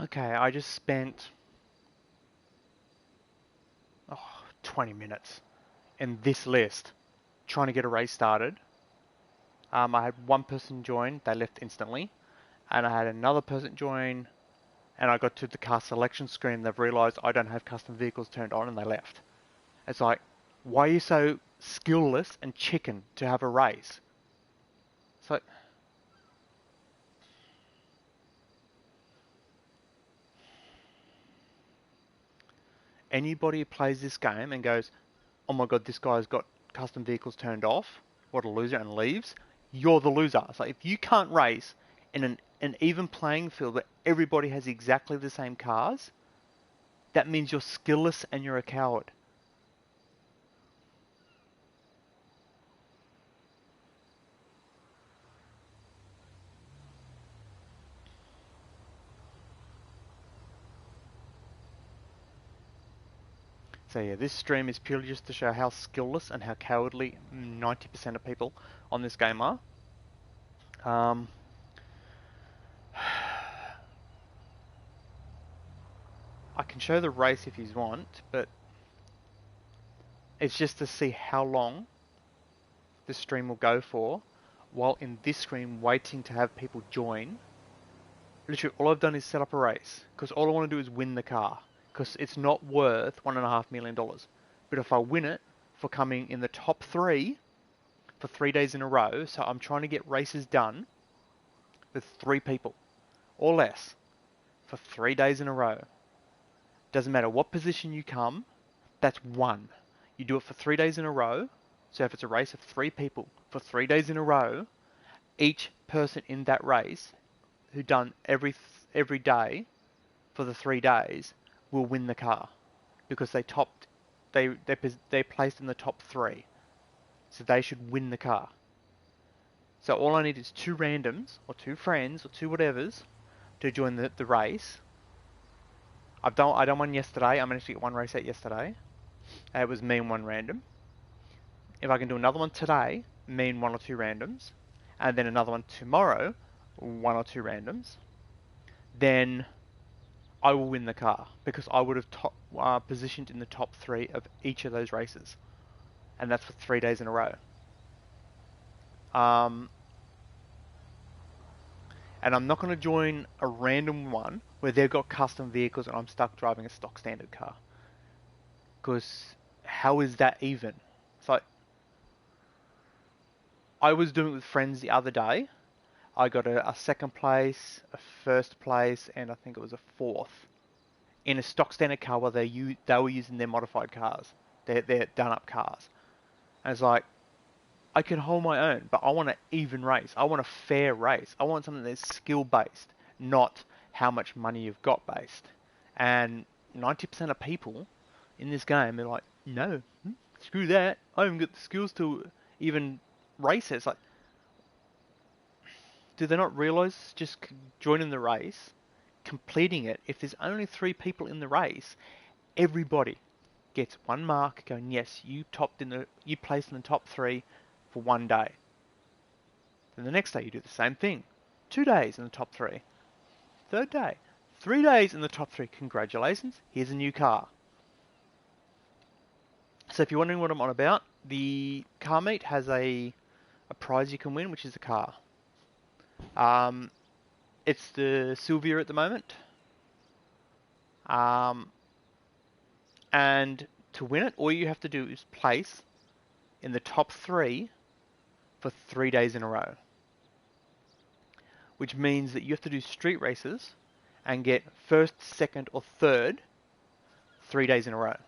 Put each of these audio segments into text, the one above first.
Okay, I just spent 20 minutes in this list trying to get a race started. I had one person join, they left instantly, and I had another person join, and I got to the car selection screen, and they've realised I don't have custom vehicles turned on, and they left. It's like, why are you so skillless and chicken to have a race? It's like, anybody who plays this game and goes, oh my god, this guy's got custom vehicles turned off, what a loser, and leaves, you're the loser. It's like, if you can't race in an even playing field where everybody has exactly the same cars, that means you're skillless and you're a coward. So yeah, this stream is purely just to show how skillless and how cowardly 90% of people on this game are. Um, I can show the race if you want, but it's just to see how long this stream will go for, while in this stream waiting to have people join. Literally, all I've done is set up a race, because all I want to do is win the car, because it's not worth $1.5 million. But if I win it for coming in the top 3 for 3 days in a row, so I'm trying to get races done with 3 people or less for 3 days in a row. Doesn't matter what position you come, that's 1. You do it for 3 days in a row, so if it's a race of 3 people for 3 days in a row, each person in that race who done every day for the 3 days will win the car, because they placed in the top 3, so they should win the car. So all I need is 2 randoms or 2 friends or 2 whatevers to join the race. I done one yesterday. I managed to get 1 race out yesterday. It was me and 1 random. If I can do another one today, me and 1 or 2 randoms, and then another one tomorrow, 1 or 2 randoms, then I will win the car, because I would have positioned in the top 3 of each of those races, and that's for 3 days in a row. And I'm not going to join a random one where they've got custom vehicles and I'm stuck driving a stock standard car, because how is that even? It's like, I was doing it with friends the other day. I got a 2nd place, a 1st place, and I think it was a 4th in a stock standard car where they were using their modified cars, their done up cars. And it's like, I can hold my own, but I want an even race. I want a fair race. I want something that's skill based, not how much money you've got based. And 90% of people in this game are like, no, screw that. I haven't got the skills to even race it. It's like, do they not realise just joining the race, completing it, if there's only 3 people in the race, everybody gets 1 mark going, yes, you placed in the top 3 for 1 day. Then the next day you do the same thing. 2 days in the top 3. 3rd day. 3 days in the top 3. Congratulations, here's a new car. So if you're wondering what I'm on about, the car meet has a prize you can win, which is a car. It's the Sylvia at the moment. And to win it, all you have to do is place in the top 3 for 3 days in a row. Which means that you have to do street races and get 1st, 2nd, or 3rd 3 days in a row.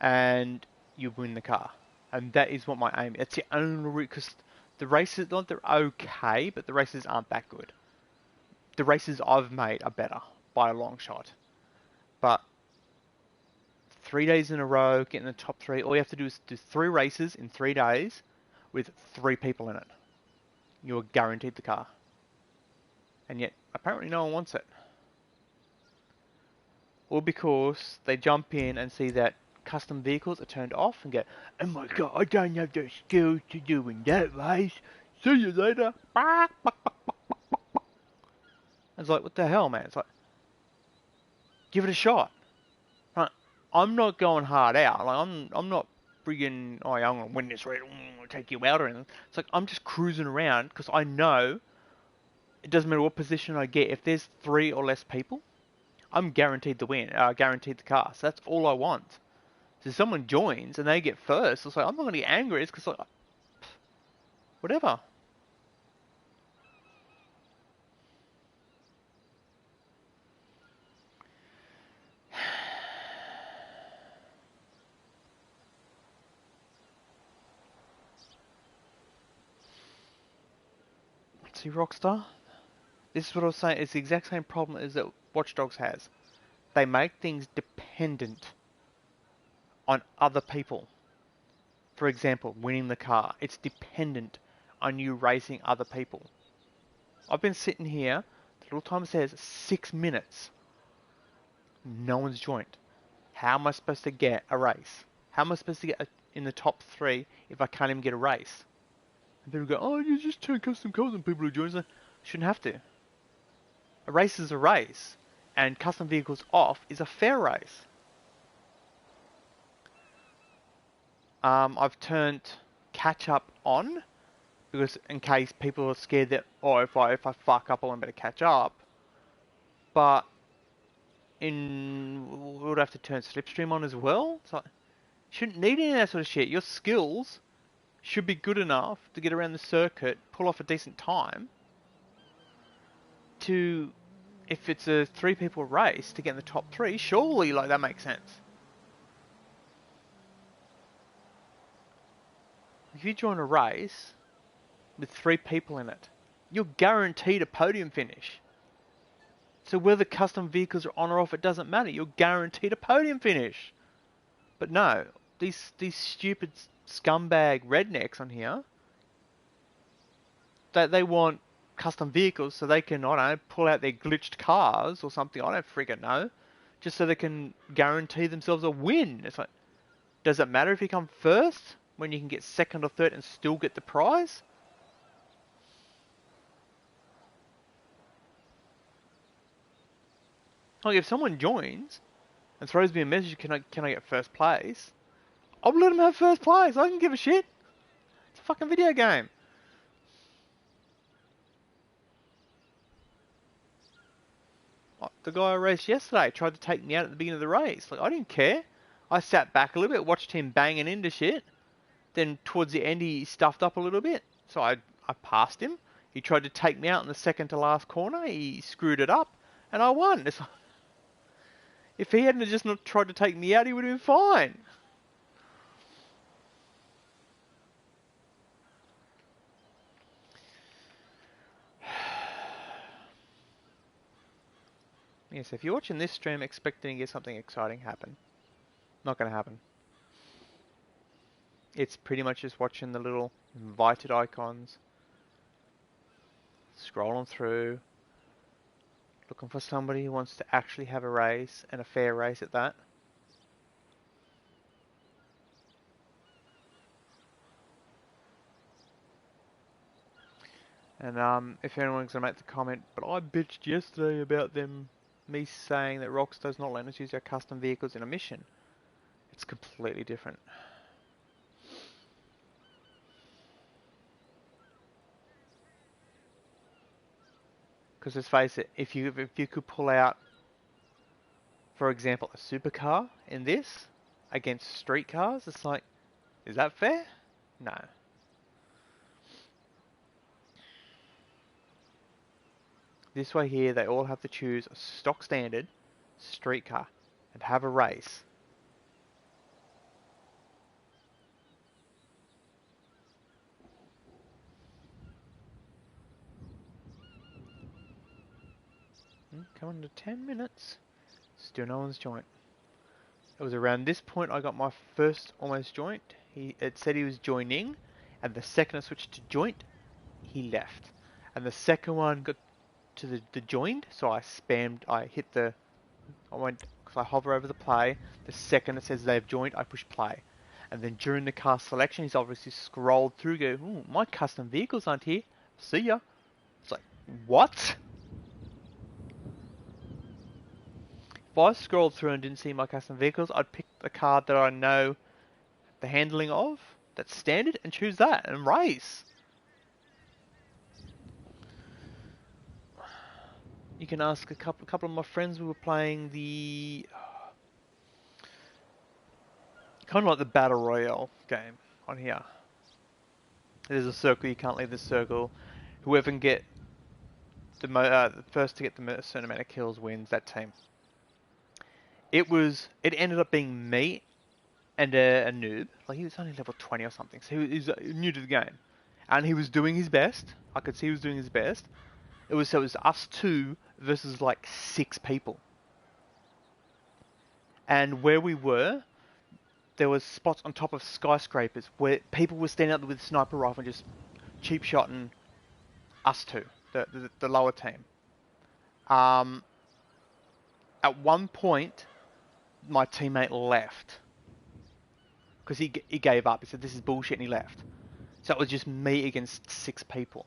And you win the car. And that is what my aim is. It's the only route, because the races, they're okay, but the races aren't that good. The races I've made are better by a long shot. But 3 days in a row, get in the top 3, all you have to do is do 3 races in 3 days with 3 people in it. You're guaranteed the car. And yet, apparently no one wants it. Or because they jump in and see that custom vehicles are turned off and go, oh my god, I don't have the skills to do in that race. See you later. And It's like, what the hell, man? It's like, give it a shot. Right? I'm not going hard out. Like, I'm not friggin', oh, yeah, I'm gonna win this race, I'm gonna take you out or anything. It's like, I'm just cruising around because I know it doesn't matter what position I get. If there's 3 or less people, I'm guaranteed the win, guaranteed the car. So that's all I want. So if someone joins and they get first, it's like, I'm not gonna get angry. It's because, like, whatever. See, Rockstar? This is what I was saying. It's the exact same problem as that Watch Dogs has. They make things dependent on other people. For example, winning the car. It's dependent on you racing other people. I've been sitting here, the little timer says 6 minutes. No one's joined. How am I supposed to get a race? How am I supposed to get in the top 3 if I can't even get a race? And people go, oh, you just turn custom cars and people who join. I shouldn't have to. A race is a race, and custom vehicles off is a fair race. I've turned catch up on because in case people are scared that, oh, if I fuck up, I better catch up. But we would have to turn slipstream on as well. So you shouldn't need any of that sort of shit. Your skills should be good enough to get around the circuit, pull off a decent time. To, if it's a 3 people race, to get in the top 3, surely like that makes sense. If you join a race with 3 people in it, you're guaranteed a podium finish. So whether custom vehicles are on or off, it doesn't matter. You're guaranteed a podium finish. But no, these stupid scumbag rednecks on here, they want custom vehicles so they can, I don't know, pull out their glitched cars or something. I don't friggin' know. Just so they can guarantee themselves a win. It's like, does it matter if you come first when you can get second or third and still get the prize? Like, if someone joins and throws me a message, can I get first place? I'll let them have first place. I can give a shit. It's a fucking video game. The guy I raced yesterday tried to take me out at the beginning of the race. Like, I didn't care. I sat back a little bit, watched him banging into shit. Then towards the end, he stuffed up a little bit. So I passed him. He tried to take me out in the second to last corner. He screwed it up, and I won. It's like, if he hadn't just not tried to take me out, he would have been fine. Yes, if you're watching this stream expecting to get something exciting happen, not going to happen. It's pretty much just watching the little invited icons, scrolling through, looking for somebody who wants to actually have a race, and a fair race at that. And if anyone's going to make the comment, but I bitched yesterday about me saying that Rockstar's not letting us use our custom vehicles in a mission. It's completely different. Because let's face it, if you could pull out, for example, a supercar in this against street cars, it's like, is that fair? No. This way here, they all have to choose a stock standard street car and have a race. Coming to 10 minutes. Still no one's joined. It was around this point I got my first almost joint. It said he was joining, and the second I switched to joint, he left. And the second one got to the joined, so I went, because I hover over the play, the second it says they've joined, I push play. And then during the car selection, he's obviously scrolled through, go, my custom vehicles aren't here, see ya. It's like, what? If I scrolled through and didn't see my custom vehicles, I'd pick a car that I know the handling of, that's standard, and choose that and race. You can ask a couple of my friends. We were playing the kind of like the battle royale game on here. There's a circle, you can't leave the circle. Whoever can get the first to get the certain amount of kills wins that team. It ended up being me and a noob. Like, he was only level 20 or something, so he was new to the game, and he was doing his best. I could see he was doing his best. It was us two versus like 6 people, and where we were, there was spots on top of skyscrapers where people were standing up with a sniper rifle and just cheap shotting us two, the lower team. At one point, my teammate left because he gave up. He said, "This is bullshit," and he left. So it was just me against 6 people.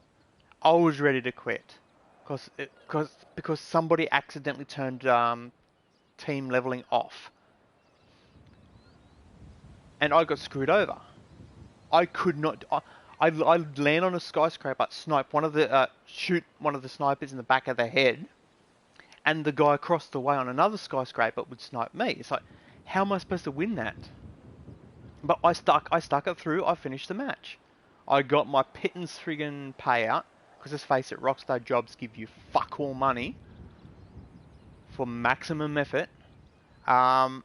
I was ready to quit because somebody accidentally turned team leveling off, and I got screwed over. I could not. I'd land on a skyscraper, snipe one of the shoot one of the snipers in the back of the head, and the guy across the way on another skyscraper would snipe me. It's like, how am I supposed to win that? But I stuck it through. I finished the match. I got my pittance friggin' payout, because let's face it, Rockstar jobs give you fuck all money for maximum effort, to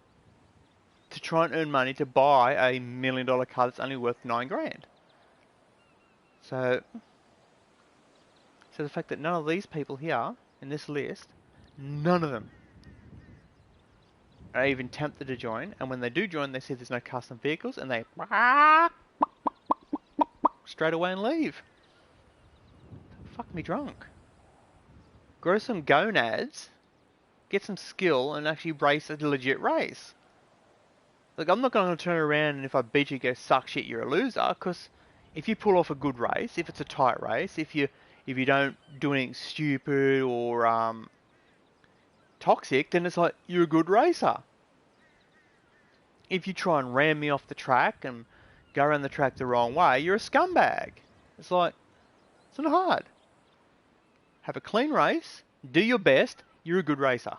try and earn money to buy a $1 million car that's only worth 9 grand. So the fact that none of these people here in this list, none of them are even tempted to join, and when they do join, they see there's no custom vehicles, and they straight away and leave. Fuck me drunk. Grow some gonads, get some skill, and actually race a legit race. Like, I'm not going to turn around and if I beat you, go, suck shit, you're a loser, because if you pull off a good race, if it's a tight race, if you don't do anything stupid or toxic, then it's like, you're a good racer. If you try and ram me off the track and go around the track the wrong way, you're a scumbag. It's like, it's not hard. Have a clean race, do your best, you're a good racer.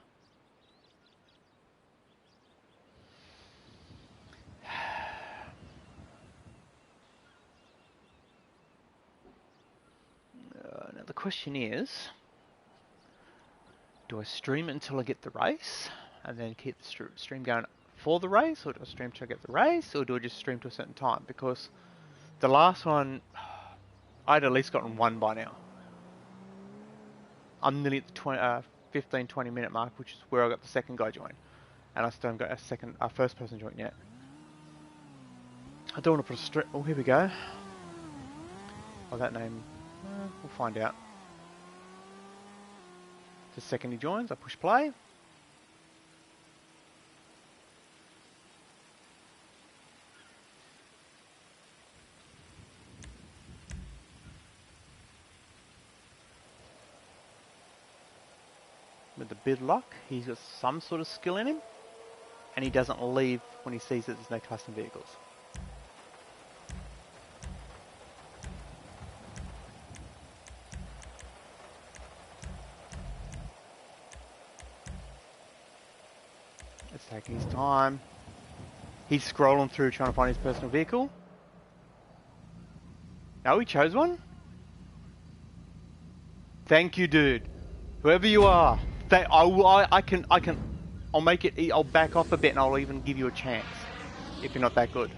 Now the question is, do I stream until I get the race and then keep the stream going for the race, or do I stream till I get the race, or do I just stream to a certain time? Because the last one, I'd at least gotten 1 by now. I'm nearly at the 15-20 minute mark, which is where I got the second guy join, and I still haven't got a first person join yet. I don't want to put a strip. Oh, here we go. Oh, that name. We'll find out. The second he joins, I push play. With a bit of luck, he's got some sort of skill in him, and he doesn't leave when he sees that there's no custom vehicles. It's taking his time. He's scrolling through trying to find his personal vehicle. No, he chose one. Thank you, dude. Whoever you are. I'll make it. I'll back off a bit, and I'll even give you a chance if you're not that good.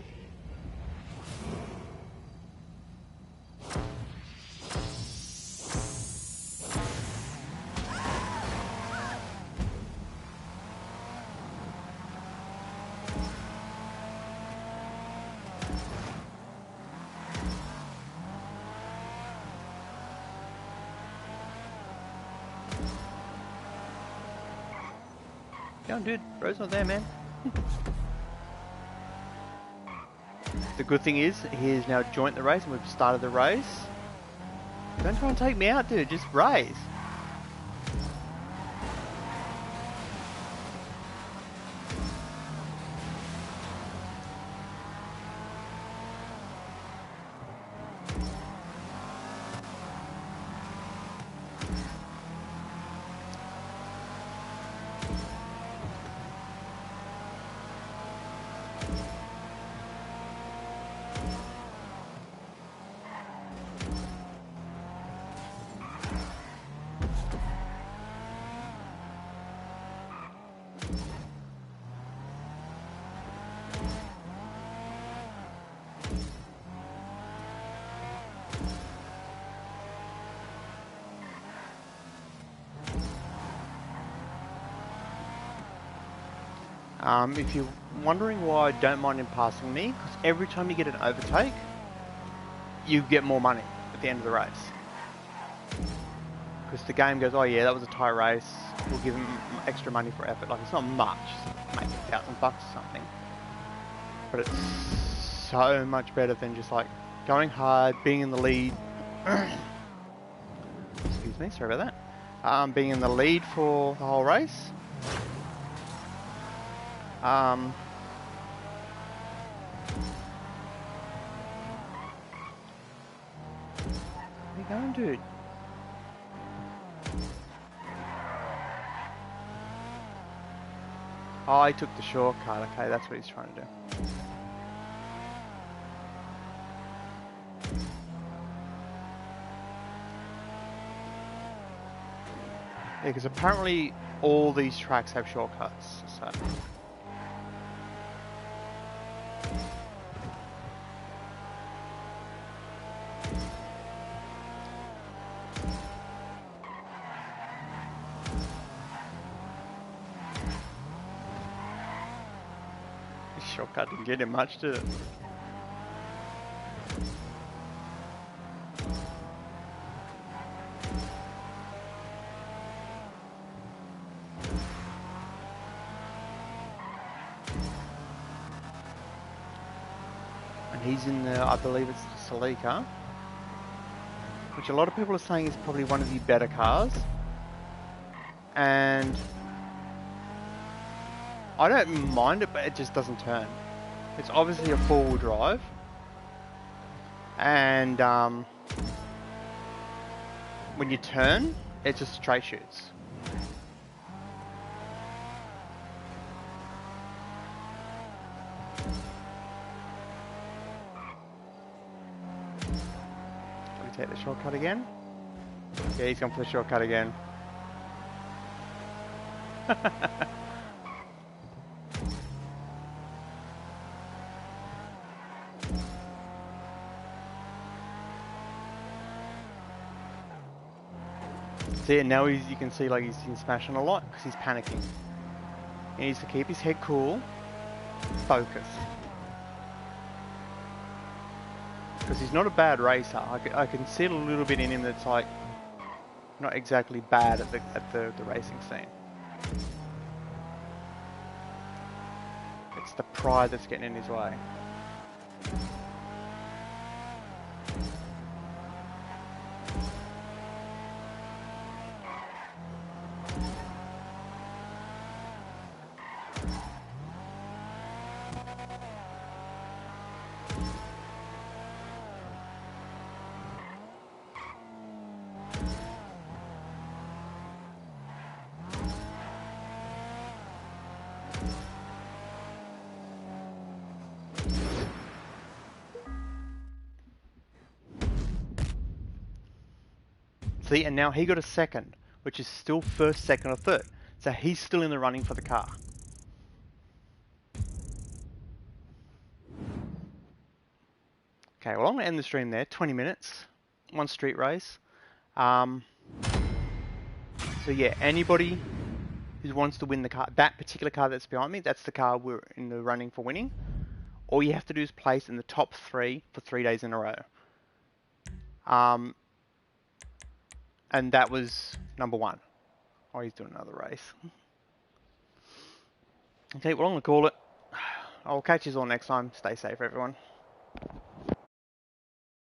Come on, dude. Bro's not there, man. The good thing is, he has now joined the race and we've started the race. Don't try and take me out, dude. Just race. If you're wondering why I don't mind him passing me, because every time you get an overtake, you get more money at the end of the race. Because the game goes, oh yeah, that was a tie race, we'll give him extra money for effort. Like, it's not much, maybe $1,000 or something. But it's so much better than just like going hard, being in the lead. Excuse me, sorry about that. Being in the lead for the whole race. Where you going, dude? Oh, I took the shortcut. Okay, that's what he's trying to do. Yeah, because apparently all these tracks have shortcuts, so... This shortcut didn't get him much, did it? He's in the, I believe it's the Celica, which a lot of people are saying is probably one of the better cars. And I don't mind it, but it just doesn't turn. It's obviously a four-wheel drive. And when you turn, it just straight shoots. Take the shortcut again. Yeah, he's gone for the shortcut again. See, and now you can see like he's smashing a lot because he's panicking. He needs to keep his head cool, focus. Because he's not a bad racer. I can see it a little bit in him that's like not exactly bad at the racing scene. It's the pride that's getting in his way. See, and now he got a second, which is still first, second, or third. So he's still in the running for the car. Okay, well, I'm going to end the stream there. 20 minutes. One street race. So yeah, anybody who wants to win the car, that particular car that's behind me, that's the car we're in the running for winning. All you have to do is place in the top 3 for 3 days in a row. And that was number 1. Oh, he's doing another race. Okay, well, I'm going to call it. I'll catch you all next time. Stay safe, everyone.